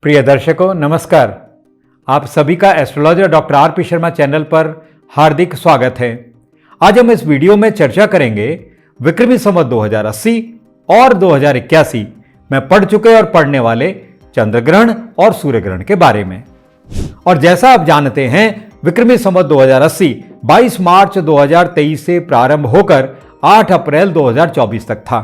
प्रिय दर्शकों नमस्कार। आप सभी का astrologer doctor RP. Sharma channel पर हार्दिक स्वागत है। आज हम इस वीडियो में चर्चा करेंगे विक्रमी संवत 2080 और 2081 में पड़ चुके और पड़ने वाले चंद्र ग्रहण और सूर्य ग्रहण के बारे में। और जैसा आप जानते हैं, विक्रमी संवत 2080 22 मार्च 2023 से प्रारंभ होकर 8 अप्रैल 2024 तक था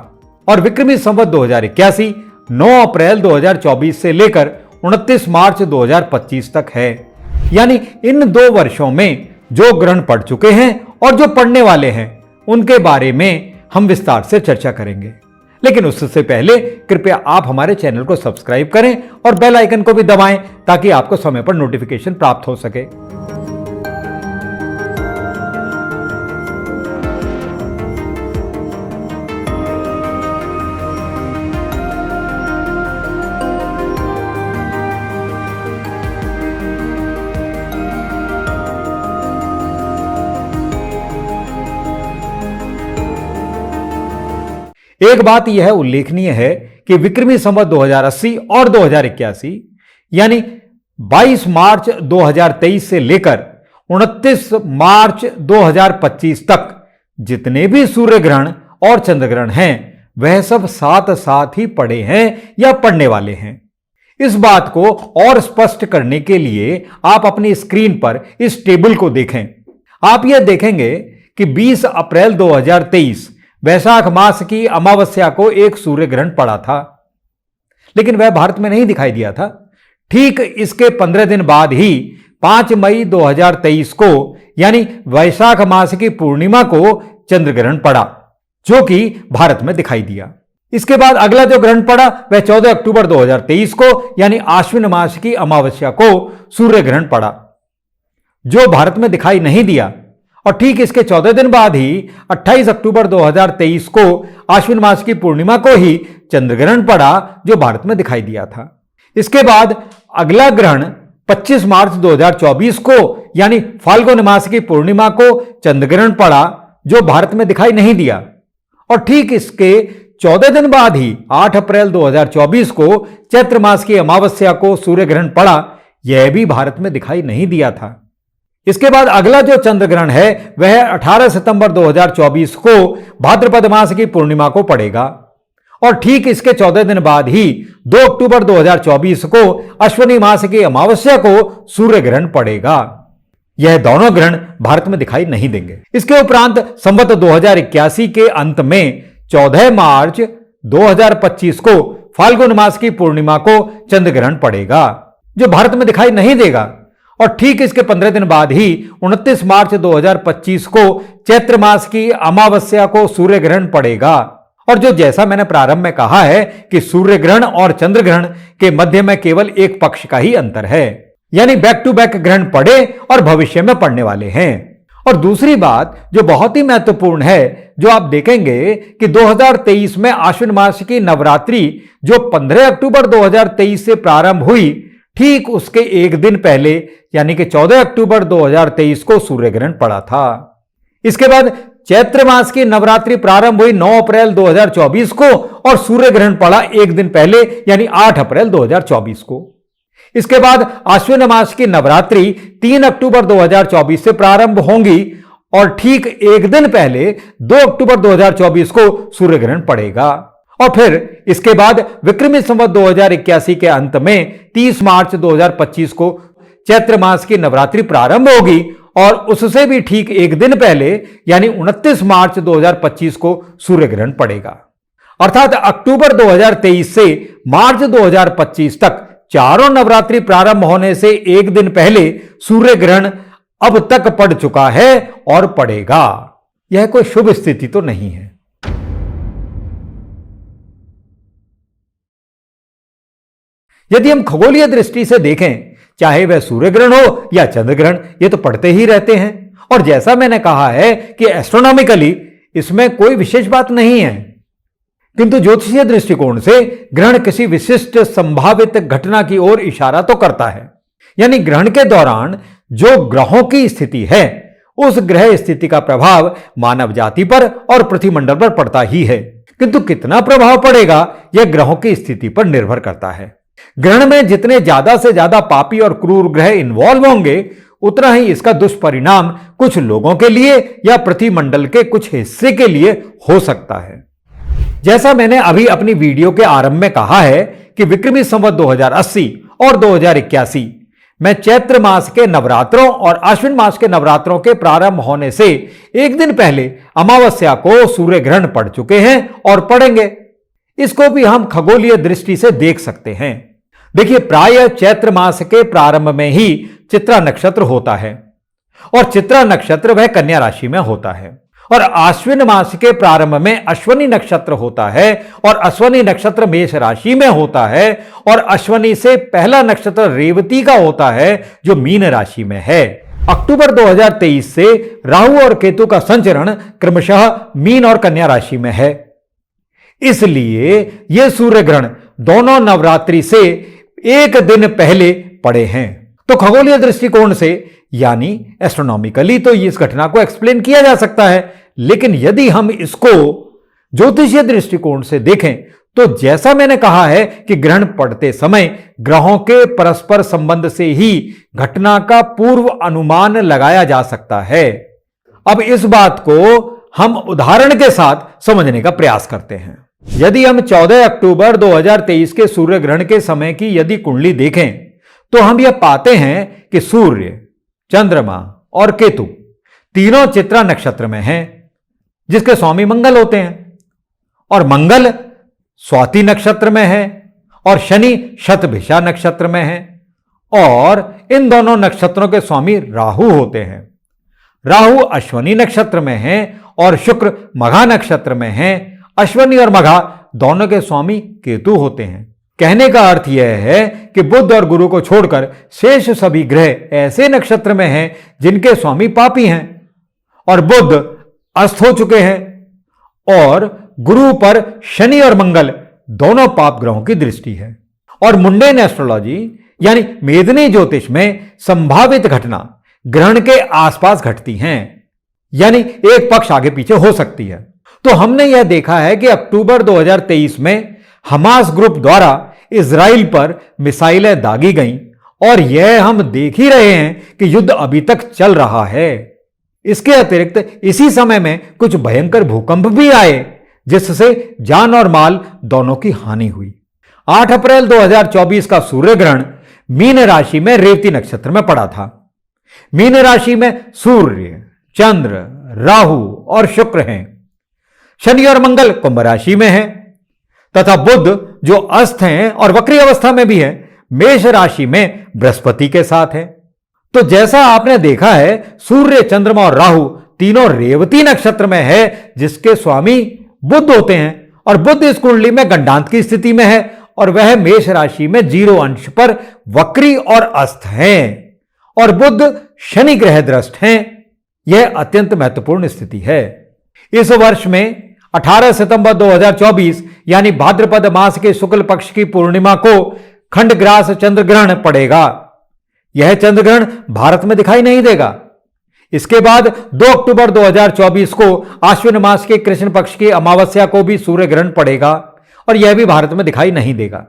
और विक्रमी संवत 2081 9 अप्रैल 2024 से लेकर 29 मार्च 2025 तक है। यानी इन 2 वर्षों में जो ग्रहण पड़ चुके हैं और जो पड़ने वाले हैं उनके बारे में हम विस्तार से चर्चा करेंगे। लेकिन उससे पहले कृपया आप हमारे चैनल को सब्सक्राइब करें और बेल आइकन को भी दबाएं ताकि आपको समय पर नोटिफिकेशन प्राप्त हो सके। एक बात यह उल्लेखनीय है कि विक्रमी संवत 2080 और 2081 यानी 22 मार्च 2023 से लेकर 29 मार्च 2025 तक जितने भी सूर्य ग्रहण और चंद्र ग्रहण हैं वह सब साथ साथ ही पड़े हैं या पड़ने वाले हैं। इस बात को और स्पष्ट करने के लिए आप अपनी स्क्रीन पर इस टेबल को देखें। आप यह देखेंगे कि 20 अप्रैल 2023 वैशाख मास की अमावस्या को एक सूर्य ग्रहण पड़ा था, लेकिन वह भारत में नहीं दिखाई दिया था। ठीक इसके 15 दिन बाद ही 5 मई 2023 को यानी वैशाख मास की पूर्णिमा को चंद्र ग्रहण पड़ा, जो कि भारत में दिखाई दिया। इसके बाद अगला जो ग्रहण पड़ा वह 14 अक्टूबर 2023 को यानी आश्विन मास की अमावस्या को सूर्य ग्रहण पड़ा, जो भारत में दिखाई नहीं दिया। और ठीक इसके 14 दिन बाद ही 28 अक्टूबर 2023 को आश्विन मास की पूर्णिमा को ही चंद्र ग्रहण पड़ा, जो भारत में दिखाई दिया था। इसके बाद अगला ग्रहण 25 मार्च 2024 को यानी फाल्गुन मास की पूर्णिमा को चंद्र ग्रहण पड़ा, जो भारत में दिखाई नहीं दिया। और ठीक इसके 14 दिन बाद ही 8 अप्रैल 2024 को चैत्र मास की अमावस्या को सूर्य ग्रहण पड़ा, यह भी भारत में दिखाई नहीं दिया था। इसके बाद अगला जो चंद्र ग्रहण है वह 18 सितंबर 2024 को भाद्रपद मास की पूर्णिमा को पड़ेगा। और ठीक इसके 14 दिन बाद ही 2 अक्टूबर 2024 को अश्विनी मास की अमावस्या को सूर्य ग्रहण पड़ेगा। यह दोनों ग्रहण भारत में दिखाई नहीं देंगे। इसके उपरांत संवत 2081 के अंत में 14 मार्च 2025 को फाल्गुन मास की पूर्णिमा को चंद्र ग्रहण पड़ेगा, जो भारत में दिखाई नहीं देगा। और ठीक इसके 15 दिन बाद ही 29 मार्च 2025 को चैत्र मास की अमावस्या को सूर्य ग्रहण पड़ेगा। और जो जैसा मैंने प्रारंभ में कहा है कि सूर्य ग्रहण और चंद्र ग्रहण के मध्य में केवल एक पक्ष का ही अंतर है, यानी बैक टू बैक ग्रहण पड़े और भविष्य में पड़ने वाले हैं। और दूसरी बात जो बहुत ही महत्वपूर्ण है, जो आप देखेंगे कि 2023 में आश्विन मास की नवरात्रि जो 15 अक्टूबर 2023 से प्रारंभ हुई, ठीक उसके एक दिन पहले यानी कि 14 अक्टूबर 2023 को सूर्य ग्रहण पड़ा था। इसके बाद चैत्र मास की नवरात्रि प्रारंभ हुई 9 अप्रैल 2024 को और सूर्य ग्रहण पड़ा एक दिन पहले यानी 8 अप्रैल 2024 को। इसके बाद आश्विन मास की नवरात्रि 3 अक्टूबर 2024 से प्रारंभ होंगी और ठीक एक दिन पहले 2 अक्टूबर 2024 को सूर्य ग्रहण पड़ेगा। और फिर इसके बाद विक्रमी संवत 2081 के अंत में 30 मार्च 2025 को चैत्र मास की नवरात्रि प्रारंभ होगी और उससे भी ठीक एक दिन पहले यानी 29 मार्च 2025 को सूर्य ग्रहण पड़ेगा। अर्थात अक्टूबर 2023 से मार्च 2025 तक चारों नवरात्रि प्रारंभ होने से एक दिन पहले सूर्य ग्रहण अब तक पड़ चुका है और पड़ेगा। यह कोई शुभ स्थिति तो नहीं है। यदि हम खगोलीय दृष्टि से देखें, चाहे वह सूर्य ग्रहण हो या चंद्र ग्रहण, ये तो पड़ते ही रहते हैं। और जैसा मैंने कहा है कि एस्ट्रोनॉमिकली इसमें कोई विशेष बात नहीं है, किंतु ज्योतिषीय दृष्टिकोण से ग्रहण किसी विशिष्ट संभावित घटना की ओर इशारा तो करता है। यानी ग्रहण के दौरान जो ग्रहों की स्थिति है उस ग्रह स्थिति का प्रभाव मानव जाति पर और पृथ्वी मंडल पर पड़ता ही है, किंतु कितना प्रभाव पड़ेगा यह ग्रहों की स्थिति पर निर्भर करता है। ग्रहण में जितने ज्यादा से ज्यादा पापी और क्रूर ग्रह इन्वॉल्व होंगे, उतना ही इसका दुष्परिणाम कुछ लोगों के लिए या पृथ्वीमंडल के कुछ हिस्से के लिए हो सकता है। जैसा मैंने अभी अपनी वीडियो के आरंभ में कहा है कि विक्रमी संवत 2080 और 2081 में चैत्र मास के नवरात्रों और आश्विन मास के नवरात्रों के प्रारंभ होने से एक दिन पहले अमावस्या को सूर्य ग्रहण पड़ चुके हैं और पड़ेंगे। इसको भी हम खगोलीय दृष्टि से देख सकते हैं। देखिए, प्राय चैत्र मास के प्रारंभ में ही चित्रा नक्षत्र होता है और चित्रा नक्षत्र वह कन्या राशि में होता है, और आश्विन मास के प्रारंभ में अश्वनी नक्षत्र होता है और अश्वनी नक्षत्र मेष राशि में होता है, और अश्वनी से पहला नक्षत्र रेवती का होता है जो मीन राशि में है। अक्टूबर 2023 से राहु और केतु का संचरण क्रमशः मीन और कन्या राशि में है, इसलिए यह सूर्य ग्रहण दोनों नवरात्रि से एक दिन पहले पड़े हैं। तो खगोलीय दृष्टिकोण से यानी एस्ट्रोनॉमिकली तो इस घटना को एक्सप्लेन किया जा सकता है, लेकिन यदि हम इसको ज्योतिषीय दृष्टिकोण से देखें तो जैसा मैंने कहा है कि ग्रहण पड़ते समय ग्रहों के परस्पर संबंध से ही घटना का पूर्व अनुमान लगाया जा सकता है। अब इस बात को हम उदाहरण के साथ समझने का प्रयास करते हैं। यदि हम 14 अक्टूबर 2023 के सूर्य ग्रहण के समय की यदि कुंडली देखें तो हम यह पाते हैं कि सूर्य, चंद्रमा और केतु तीनों चित्रा नक्षत्र में हैं, जिसके स्वामी मंगल होते हैं, और मंगल स्वाति नक्षत्र में है और शनि शतभिषा नक्षत्र में है, और इन दोनों नक्षत्रों के स्वामी राहु होते हैं। राहु अश्वनी नक्षत्र में है और शुक्र मघा नक्षत्र में है। अश्वनी और मघा दोनों के स्वामी केतु होते हैं। कहने का अर्थ यह है कि बुध और गुरु को छोड़कर शेष सभी ग्रह ऐसे नक्षत्र में हैं जिनके स्वामी पापी हैं, और बुध अस्त हो चुके हैं और गुरु पर शनि और मंगल दोनों पाप ग्रहों की दृष्टि है। और मुंडेन एस्ट्रोलॉजी यानी मेदिनी ज्योतिष में संभावित घटना ग्रहण के आसपास घटती हैं, यानी एक पक्ष आगे पीछे हो सकती है। तो हमने यह देखा है कि अक्टूबर 2023 में हमास ग्रुप द्वारा इजराइल पर मिसाइलें दागी गईं, और यह हम देख ही रहे हैं कि युद्ध अभी तक चल रहा है। इसके अतिरिक्त इसी समय में कुछ भयंकर भूकंप भी आए, जिससे जान और माल दोनों की हानि हुई। 8 अप्रैल 2024 का सूर्य ग्रहण मीन राशि में रेवती नक्षत्र में पड़ा था। मीन राशि में सूर्य, चंद्र, राहु और शुक्र हैं। शनि और मंगल कुंभ राशि में हैं, तथा बुध जो अस्त हैं और वक्री अवस्था में भी हैं, मेष राशि में बृहस्पति के साथ हैं। तो जैसा आपने देखा है, सूर्य, चंद्रमा और राहु तीनों रेवती नक्षत्र में है, जिसके स्वामी बुध होते हैं, और बुध इस कुंडली में गंडांत की स्थिति में है, और वह मेष राशि में 0 अंश पर वक्री और अस्त हैं, और बुध शनि ग्रह दृष्ट हैं। यह अत्यंत महत्वपूर्ण स्थिति है। इस वर्ष में 18 सितंबर 2024 यानी भाद्रपद मास के शुक्ल पक्ष की पूर्णिमा को खंडग्रास चंद्र ग्रहण पड़ेगा। यह चंद्र ग्रहण भारत में दिखाई नहीं देगा। इसके बाद 2 अक्टूबर 2024 को आश्विन मास के कृष्ण पक्ष की अमावस्या को भी सूर्य ग्रहण पड़ेगा, और यह भी भारत में दिखाई नहीं देगा।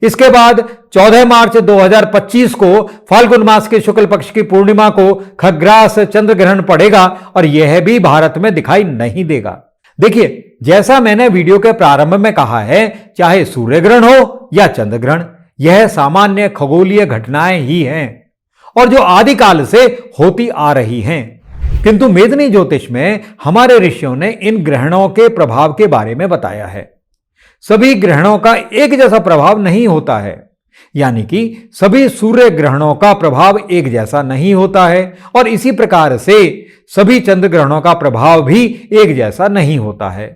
इसके बाद 14 मार्च 2025 को फाल्गुन मास के शुक्ल पक्ष की पूर्णिमा को खग्रास चंद्र ग्रहण पड़ेगा, और यह भी भारत में दिखाई नहीं देगा। देखिए, जैसा मैंने वीडियो के प्रारंभ में कहा है, चाहे सूर्य ग्रहण हो या चंद्र ग्रहण, यह सामान्य खगोलीय घटनाएं ही हैं और जो आदिकाल से होती आ रही हैं। किंतु मेदिनी ज्योतिष में हमारे ऋषियों ने इन ग्रहणों के प्रभाव के बारे में बताया है। सभी ग्रहणों का एक जैसा प्रभाव नहीं होता है, यानी कि सभी सूर्य ग्रहणों का प्रभाव एक जैसा नहीं होता है, और इसी प्रकार से सभी चंद्र ग्रहणों का प्रभाव भी एक जैसा नहीं होता है।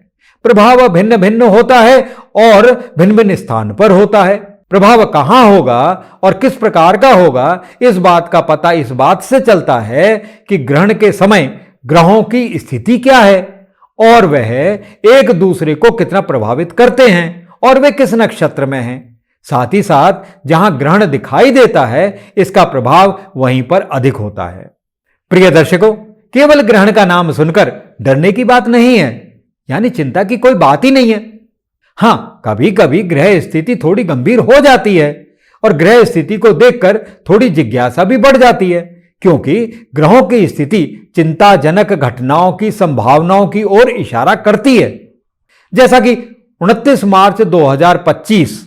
प्रभाव भिन्न भिन्न होता है और भिन्न भिन्न स्थान पर होता है। प्रभाव कहां होगा और किस प्रकार का होगा, इस बात का पता इस बात से चलता है कि ग्रहण के समय ग्रहों की स्थिति क्या है और वह एक दूसरे को कितना प्रभावित करते हैं और वे किस नक्षत्र में हैं। साथ ही साथ जहां ग्रहण दिखाई देता है, इसका प्रभाव वहीं पर अधिक होता है। प्रिय दर्शकों, केवल ग्रहण का नाम सुनकर डरने की बात नहीं है, यानी चिंता की कोई बात ही नहीं है। हां, कभी कभी ग्रह स्थिति थोड़ी गंभीर हो जाती है, और ग्रह स्थिति को देखकर थोड़ी जिज्ञासा भी बढ़ जाती है, क्योंकि ग्रहों की स्थिति चिंताजनक घटनाओं की संभावनाओं की ओर इशारा करती है। जैसा कि 29 मार्च 2025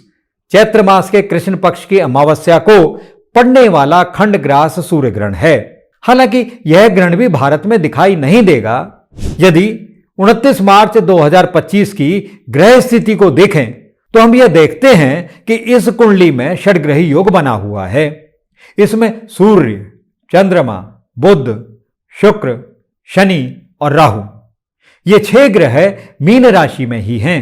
चैत्र मास के कृष्ण पक्ष की अमावस्या को पड़ने वाला खंडग्रास सूर्य ग्रहण है। हालांकि यह ग्रहण भी भारत में दिखाई नहीं देगा। यदि 29 मार्च 2025 की ग्रह स्थिति को देखें तो हम यह देखते हैं कि इस कुंडली में षड्ग्रही योग बना हुआ है। इसमें सूर्य, चंद्रमा, बुध, शुक्र, शनि और राहु, ये 6 ग्रह मीन राशि में ही हैं।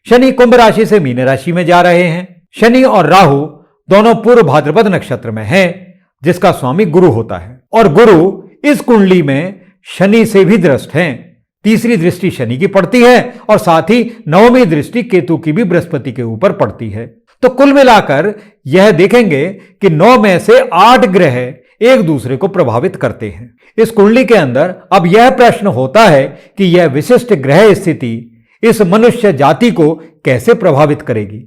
शनि कुंभ राशि से मीन राशि में जा रहे हैं। शनि और राहु दोनों पूर्व भाद्रपद नक्षत्र में हैं, जिसका स्वामी गुरु होता है, और गुरु इस कुंडली में शनि से भी दृष्ट हैं। तीसरी दृष्टि शनि की पड़ती है और साथ ही 9वीं दृष्टि केतु की भी बृहस्पति के ऊपर पड़ती है। तो कुल मिलाकर यह देखेंगे कि 9 में से 8 ग्रह एक दूसरे को प्रभावित करते हैं। इस कुंडली के अंदर अब यह प्रश्न होता है कि यह विशिष्ट ग्रह स्थिति इस मनुष्य जाति को कैसे प्रभावित करेगी।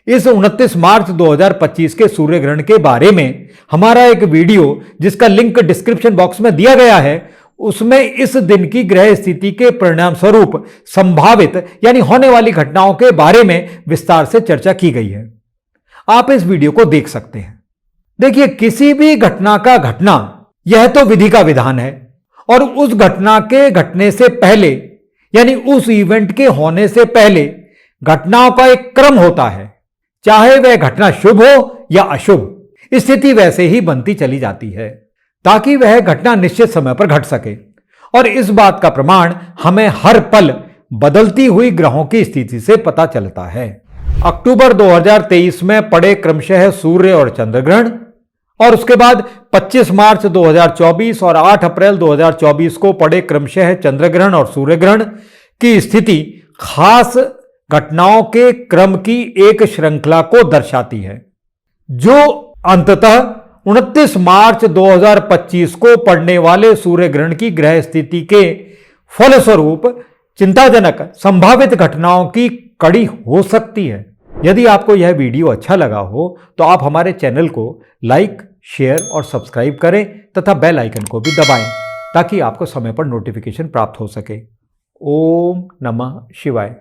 इस 29 मार्च 2025 के सूर्य ग्रहण के बारे में हमारा एक वीडियो, जिसका लिंक डिस्क्रिप्शन बॉक्स में दिया गया है, उसमें इस दिन की ग्रह स्थिति के परिणाम स्वरूप संभावित यानी होने वाली घटनाओं के बारे में विस्तार से चर्चा की गई है। आप इस वीडियो को देख सकते हैं। देखिए, किसी भी घटना का घटना यह तो विधि का विधान है, और उस घटना के घटने से पहले यानी उस इवेंट के होने से पहले घटनाओं का एक क्रम होता है। चाहे वह घटना शुभ हो या अशुभ, स्थिति वैसे ही बनती चली जाती है ताकि वह घटना निश्चित समय पर घट सके। और इस बात का प्रमाण हमें हर पल बदलती हुई ग्रहों की स्थिति से पता चलता है। अक्टूबर 2023 में पड़े क्रमशः सूर्य और चंद्र ग्रहण, और उसके बाद 25 मार्च 2024 और 8 अप्रैल 2024 को पड़े क्रमशः चंद्र ग्रहण और सूर्य ग्रहण की स्थिति खास घटनाओं के क्रम की एक श्रृंखला को दर्शाती है, जो अंततः 29 मार्च 2025 को पड़ने वाले सूर्य ग्रहण की ग्रह स्थिति के फलस्वरूप चिंताजनक संभावित घटनाओं की कड़ी हो सकती है। यदि आपको यह वीडियो अच्छा लगा हो तो आप हमारे चैनल को लाइक, शेयर और सब्सक्राइब करें तथा बेल आइकन को भी दबाएं ताकि आपको समय पर नोटिफिकेशन प्राप्त हो सके। ओम नमः शिवाय।